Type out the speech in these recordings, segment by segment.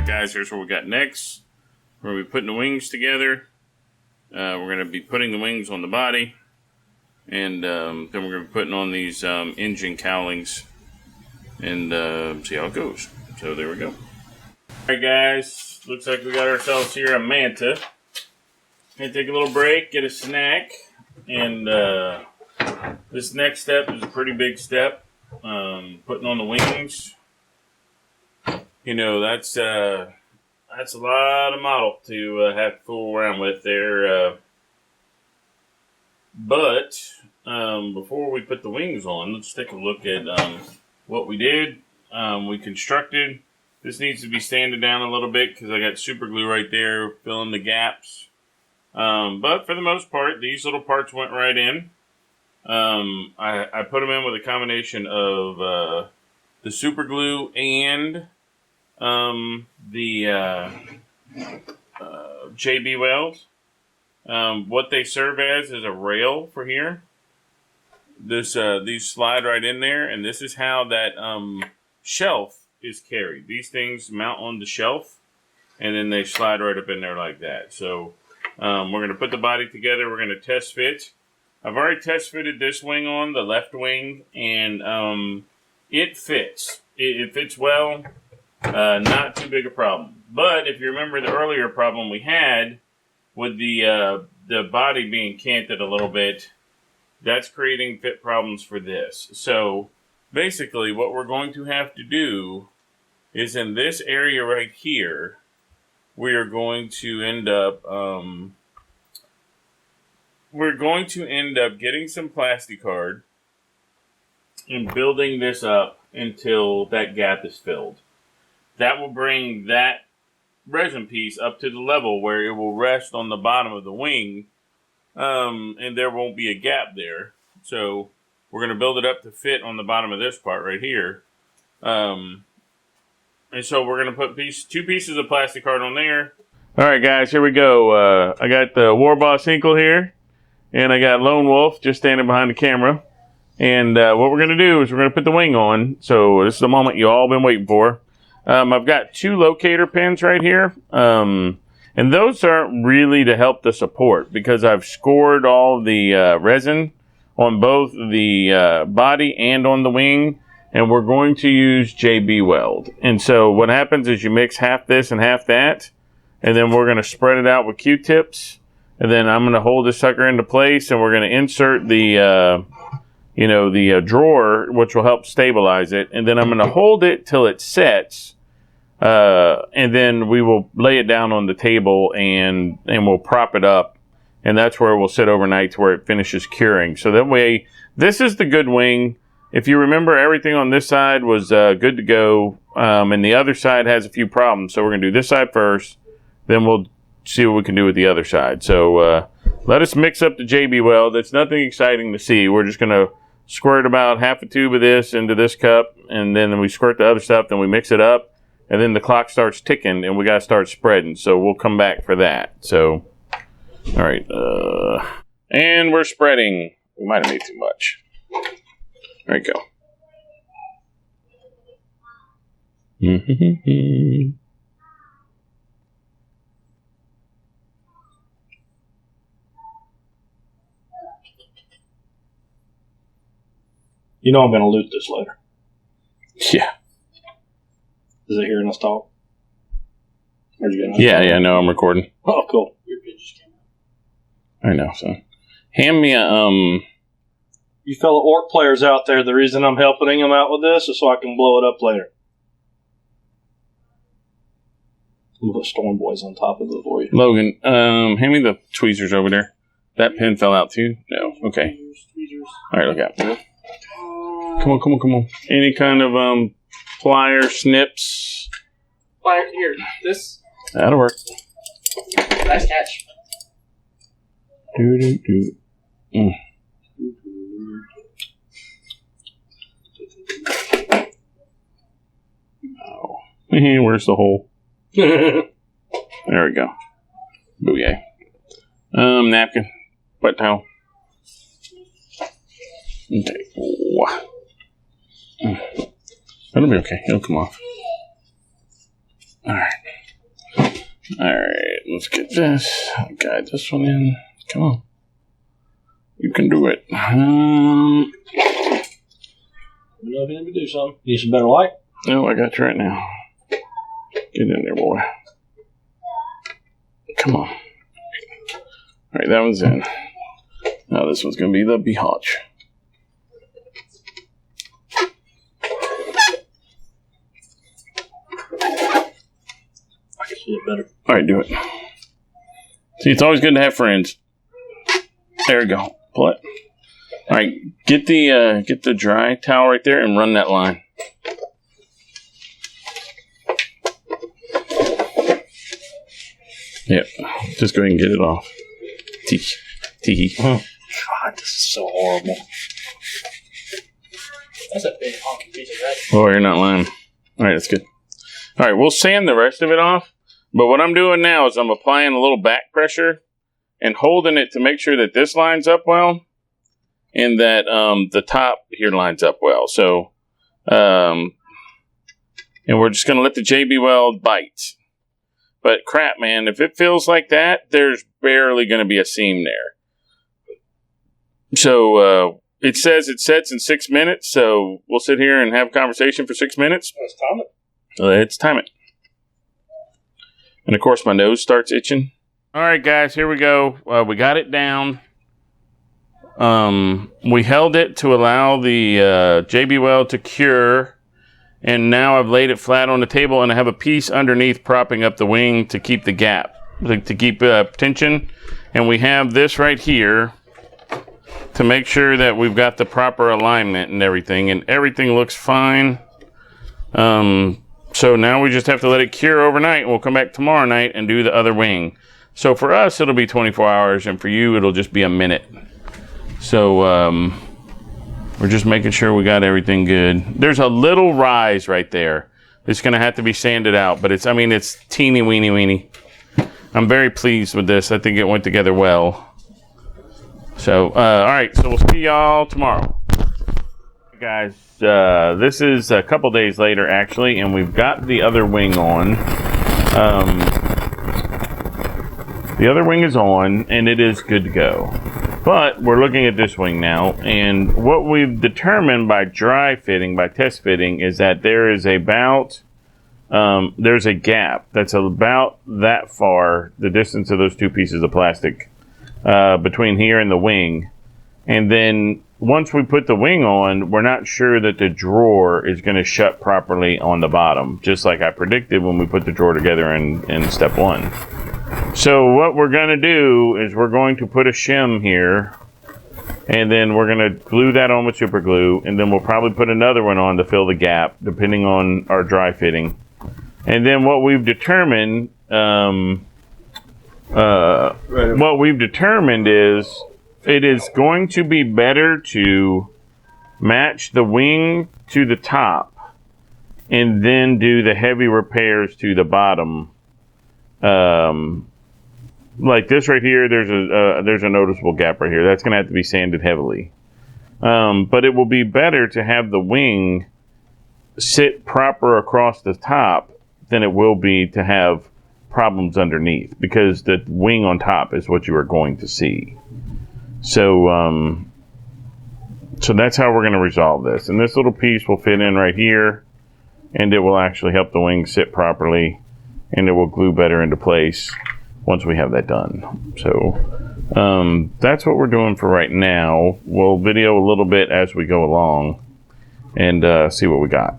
guys, here's what we got next. We're going to be putting the wings together. We're going to be putting the wings on the body. And then we're going to be putting on these engine cowlings. And see how it goes. So there we go. Alright guys, looks like we got ourselves here a Manta. Gonna take a little break, get a snack. And this next step is a pretty big step. Putting on the wings. You know, that's a lot of model to have to fool around with there. But before we put the wings on, let's take a look at what we did. We constructed. This needs to be sanded down a little bit because I got super glue right there filling the gaps. But for the most part, these little parts went right in. I put them in with a combination of the super glue and the JB welds. What they serve as is a rail for here. These slide right in there, and this is how that shelf is carried. These things mount on the shelf, and then they slide right up in there like that. So we're going to put the body together. We're going to test fit. I've already test fitted this wing on, the left wing, and it fits. It fits well. Not too big a problem. But if you remember the earlier problem we had with the body being canted a little bit, that's creating fit problems for this. So basically what we're going to have to do is in this area right here, we are going to end up getting some plasticard and building this up until that gap is filled. That will bring that resin piece up to the level where it will rest on the bottom of the wing, and there won't be a gap there. So we're going to build it up to fit on the bottom of this part right here. And so we're going to put two pieces of plasticard on there. All right, guys, here we go. I got the War Boss Hinkle here, and I got Lone Wolf just standing behind the camera. And what we're going to do is we're going to put the wing on. So this is the moment you all been waiting for. I've got two locator pins right here. And those aren't really to help the support because I've scored all the resin on both the body and on the wing. And we're going to use JB weld. And so what happens is you mix half this and half that. And then we're going to spread it out with Q-tips. And then I'm going to hold this sucker into place. And we're going to insert the drawer, which will help stabilize it. And then I'm going to hold it till it sets. And then we will lay it down on the table and we'll prop it up. And that's where it will sit overnight to where it finishes curing. So that way, this is the good wing. If you remember, everything on this side was good to go. And the other side has a few problems. So we're going to do this side first. Then we'll see what we can do with the other side. So let us mix up the JB weld. It's nothing exciting to see. We're just going to squirt about half a tube of this into this cup. And then we squirt the other stuff. Then we mix it up. And then the clock starts ticking, and we got to start spreading. So we'll come back for that. So, all right. And we're spreading. We might have made too much. There you go. You know I'm going to loot this later. Yeah. Is it hearing us talk? Yeah, no, I'm recording. Oh, cool. Your pitch just came out. I know, so. Hand me a, You fellow orc players out there, the reason I'm helping them out with this is so I can blow it up later. I'm going to put Storm Boys on top of it for you. Logan, hand me the tweezers over there. That pin fell out too? No. Okay. Tweezers. All right, look out. Come on. Any kind of, plier, snips. Plier, here. This. That'll work. Nice catch. Do. Oh. Where's the hole? There we go. Booyah. Napkin. Wet towel. Okay. That'll be okay. It'll come off. Alright. Alright, let's get this. Guide this one in. Come on. You can do it. Let me know if you need me to do something. Need some better light? No, I got you right now. Get in there, boy. Come on. Alright, that one's in. Now this one's going to be the behotch. I can see it better. Alright, do it. See, it's always good to have friends. There we go. Pull it. Alright, get the dry towel right there and run that line. Yep. Just go ahead and get it off. Tee. God, this is so horrible. That's a big honky piece of red. Oh, you're not lying. Alright, that's good. Alright, we'll sand the rest of it off. But what I'm doing now is I'm applying a little back pressure and holding it to make sure that this lines up well and that the top here lines up well. So, and we're just going to let the JB Weld bite. But crap, man, if it feels like that, there's barely going to be a seam there. So, it says it sets in 6 minutes, so we'll sit here and have a conversation for 6 minutes. Let's time it. Let's time it. And of course, my nose starts itching. All right, guys, here we go. We got it down. We held it to allow the JB Weld to cure. And now I've laid it flat on the table, and I have a piece underneath propping up the wing to keep the gap, to keep tension. And we have this right here to make sure that we've got the proper alignment and everything. And everything looks fine. So now we just have to let it cure overnight. We'll come back tomorrow night and do the other wing. So for us, it'll be 24 hours, and for you, it'll just be a minute. So we're just making sure we got everything good. There's a little rise right there. It's going to have to be sanded out, but it's teeny weeny. I'm very pleased with this. I think it went together well. So, all right. So we'll see y'all tomorrow. Guys, this is a couple days later, actually, and we've got the other wing on. The other wing is on, and it is good to go. But we're looking at this wing now, and what we've determined by dry fitting, by test fitting, is that there is there's a gap that's about that far, the distance of those two pieces of plastic, between here and the wing. And then once we put the wing on, we're not sure that the drawer is going to shut properly on the bottom, just like I predicted when we put the drawer together in step one. So what we're going to do is we're going to put a shim here, and then we're going to glue that on with super glue, and then we'll probably put another one on to fill the gap, depending on our dry fitting. And then what we've determined, is it is going to be better to match the wing to the top and then do the heavy repairs to the bottom. Like this right here, there's a noticeable gap right here. That's going to have to be sanded heavily. But it will be better to have the wing sit proper across the top than it will be to have problems underneath, because the wing on top is what you are going to see. So, so that's how we're going to resolve this. And this little piece will fit in right here, and it will actually help the wing sit properly, and it will glue better into place once we have that done. So that's what we're doing for right now. We'll video a little bit as we go along and see what we got.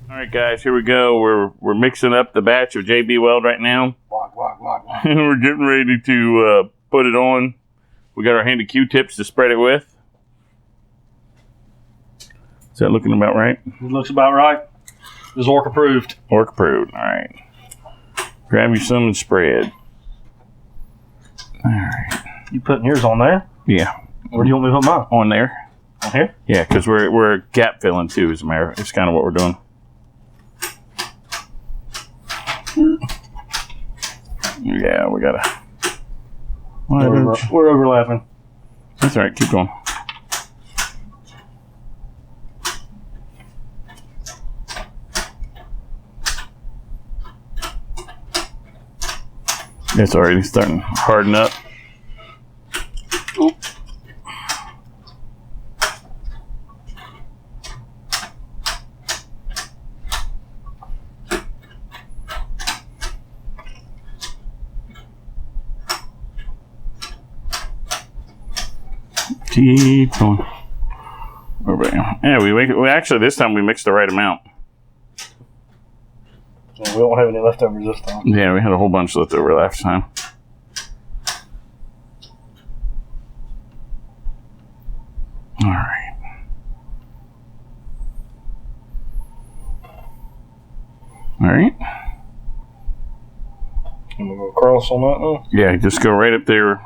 All right, guys, here we go. We're mixing up the batch of JB Weld right now. We're getting ready to put it on. We got our handy Q-tips to spread it with. Is that looking about right? It looks about right. It's ORC approved. ORC approved. All right. Grab you some and spread. All right. You putting yours on there? Yeah. Where do you want me to put mine? On there. On here? Yeah, because we're gap filling too, as a matter. It's kind of what we're doing. Yeah, we gotta. We're overlapping. That's all right. Keep going. It's already starting to harden up. Oop. Keep going. Yeah, we actually this time we mixed the right amount. Yeah, we don't have any leftovers this time. Yeah, we had a whole bunch left over last time. All right. All right. I'm gonna go across on that now. Yeah, just go right up there.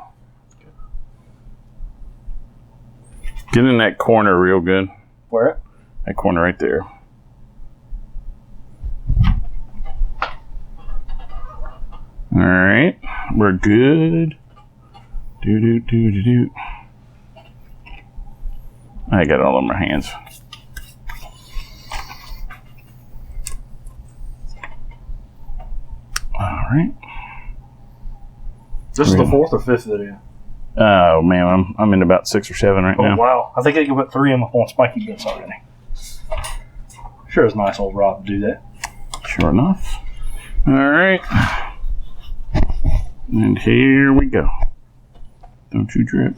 Get in that corner real good. Where? That corner right there. All right, we're good. Do. I got it all in my hands. All right. This is the 4th or 5th video. Oh man, I'm in about 6 or 7 right now. Oh wow! I think I can put 3 of them on spiky bits already. Sure, it's nice old Rob to do that. Sure enough. All right. And here we go. Don't you drip.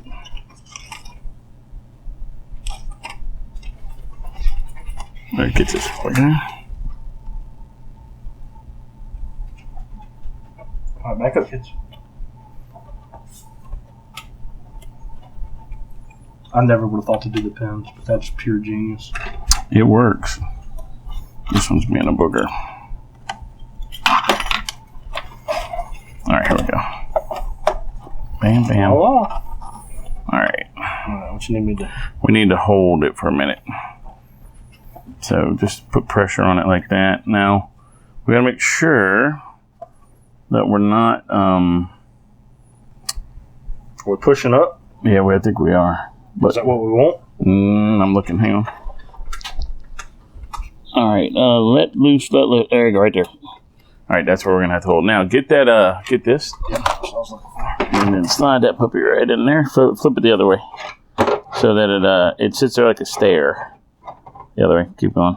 Alright, get this for you. Alright, back up, kids. I never would have thought to do the pins, but that's pure genius. It works. This one's being a booger. Alright, here we go. Bam, bam. Voila. Alright. Alright, what you need me to do? We need to hold it for a minute. So just put pressure on it like that. Now, we gotta make sure that we're not, We're pushing up. yeah, I think we are. But Is that what we want? I'm looking, hang on. Alright, let loose, there you go, right there. Alright, that's where we're gonna have to hold. Now, get that, get this. Yeah, that's what I was looking for. And then slide that puppy right in there. Flip it the other way. So that it sits there like a stair. The other way. Keep going.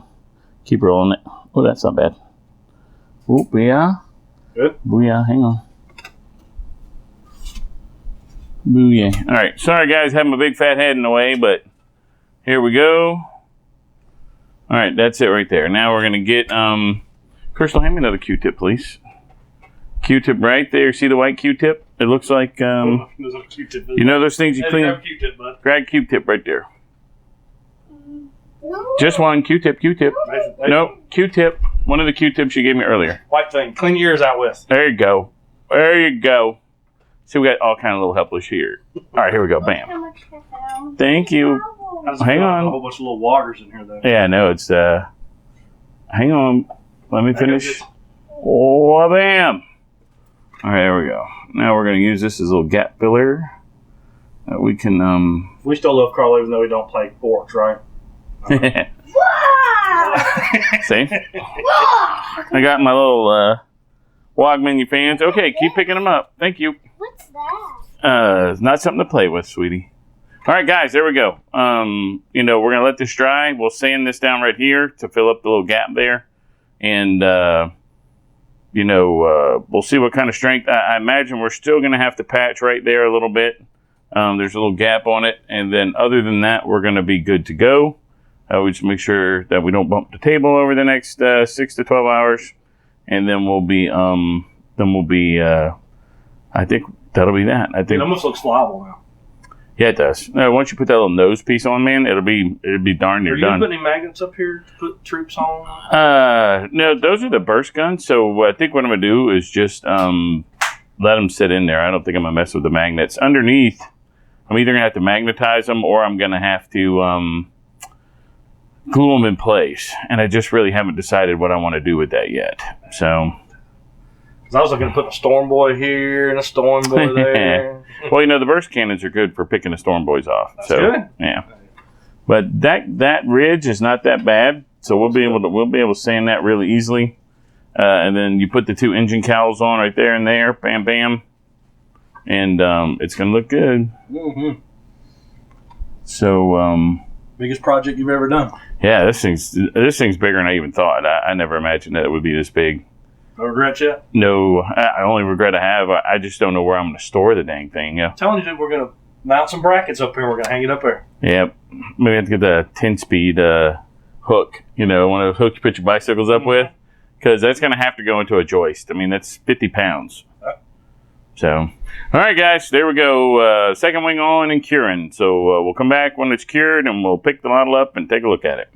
Keep rolling it. Oh, that's not bad. Oop, yeah. Good. Booyah, hang on. Booyah. Alright, sorry guys, having a big fat head in the way, but here we go. Alright, that's it right there. Now we're going to get, Crystal, hand me another Q-tip, please. Q-tip right there. See the white Q-tip? It looks like, There's a Q-tip. you know those things you clean? Grab Q-tip, bud. Grab Q-tip right there. Just one Q-tip. Nope, Q-tip. One of the Q-tips you gave me earlier. White thing. Clean your ears out with. There you go. There you go. See, we got all kind of little helpless here. All right, here we go. Bam. Thank you. Hang on. A whole bunch of little waters in here, though. Yeah, no, it's, hang on. Let me finish. Oh, bam. All right, there we go. Now we're going to use this as a little gap filler. We can, We still love Carl even though we don't play orcs, right? See? I got my little, Wog Menu fans. Okay, keep picking them up. Thank you. What's that? It's not something to play with, sweetie. All right, guys, there we go. You know, we're going to let this dry. We'll sand this down right here to fill up the little gap there. And, you know, we'll see what kind of strength. I imagine we're still going to have to patch right there a little bit. There's a little gap on it. And then other than that, we're going to be good to go. We just make sure that we don't bump the table over the next 6 to 12 hours. And then we'll be, I think that'll be that. I think It almost looks pliable now. Yeah, it does. Once you put that little nose piece on, man, it'll be darn near Are you done. putting any magnets up here to put troops on? No, those are the burst guns. So I think what I'm gonna do is just let them sit in there. I don't think I'm gonna mess with the magnets underneath. I'm either gonna have to magnetize them or I'm gonna have to glue them in place. And I just really haven't decided what I want to do with that yet. So. Because I was looking to put a Storm Boy here and a Storm Boy there. Well, you know, the burst cannons are good for picking the Storm Boys off. That's so good. Yeah. But that ridge is not that bad, so we'll be able to sand that really easily. And then you put the 2 engine cowls on right there and there. Bam, bam. And it's going to look good. Mm-hmm. So, biggest project you've ever done? yeah, this thing's bigger than I even thought. I never imagined that it would be this big. No regrets yet? No, I only regret I have. I just don't know where I'm going to store the dang thing. Yeah. I'm telling you, dude, we're going to mount some brackets up here. We're going to hang it up there. Yep. Maybe I have to get the 10-speed hook. You know, one of those hooks you put your bicycles up with. Because that's going to have to go into a joist. I mean, that's 50 pounds. So, all right, guys, there we go. Second wing on and curing. So we'll come back when it's cured and we'll pick the model up and take a look at it.